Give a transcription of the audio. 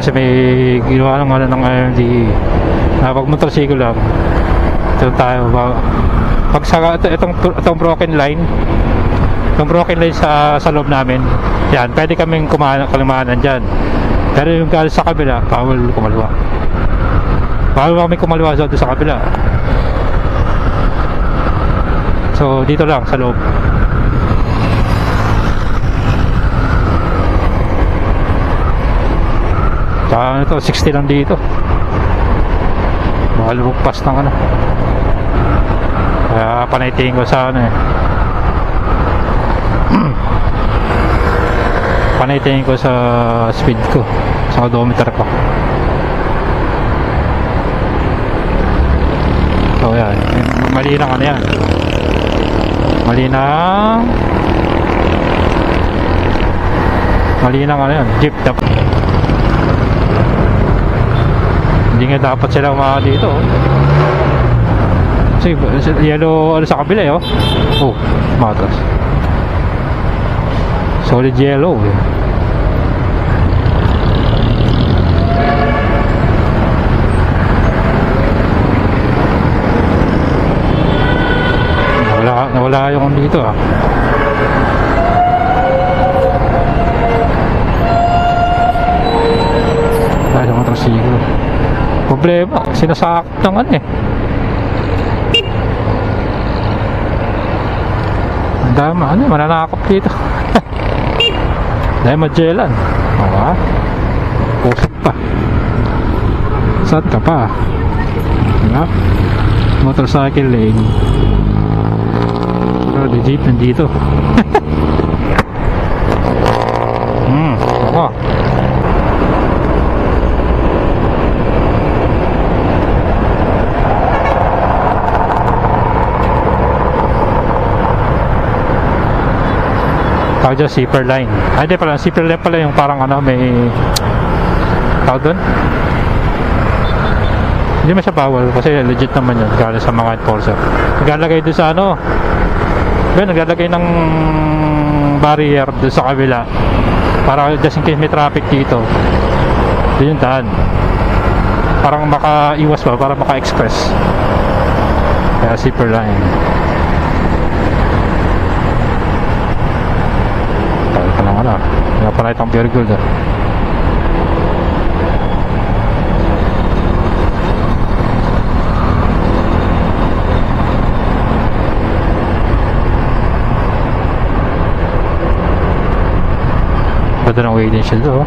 Kasi may ginawa ng ano ng RMDA na pag motorsiklo lang ito tayo pag sa itong broken line sa loob namin, yan, pwede kaming kumanan dyan. Pero yung galing sa kabila, bawal kumalwa. Bawal kami kumalwa doon sa kabila. So dito lang sa loob. Saka ito 60 lang dito. Baka lumagpas ng ano. Kaya panaytingin ko sa ano eh. Panaytingin ko sa speed ko, sa odometer ko. So yan, mali na ano yan. Mali na ano yan, jeep dapat. Hindi nga dapat sila mga dito. Kasi yellow ano sa kabila eh, oh. Oh, matas. Solid yellow eh. Nawala yung dito ah. Dahil sa motorsiklo. Problema, sinasakit ng ano eh. Ang dama, ano, mananakop dito. Dahil Magellan. Diba? Pusok pa. Saan ka pa? Diba? Motorcycle lane. Pero the jeep nandito. Ako. Tawag dyan, zipper line. Ay, hindi pala, zipper line pala yung parang ano, may tawag doon. Hindi man siya bawal kasi legit naman yun galing sa mga enforcer. Naglalagay doon sa ano, naglalagay ng barrier doon sa kabila para just in case may traffic dito, doon yung daan. Parang makaiwas pa, para maka-express. Kaya zipper line. Wala, wala pala itong pure gold ah. Ganda ng waiting shield oh.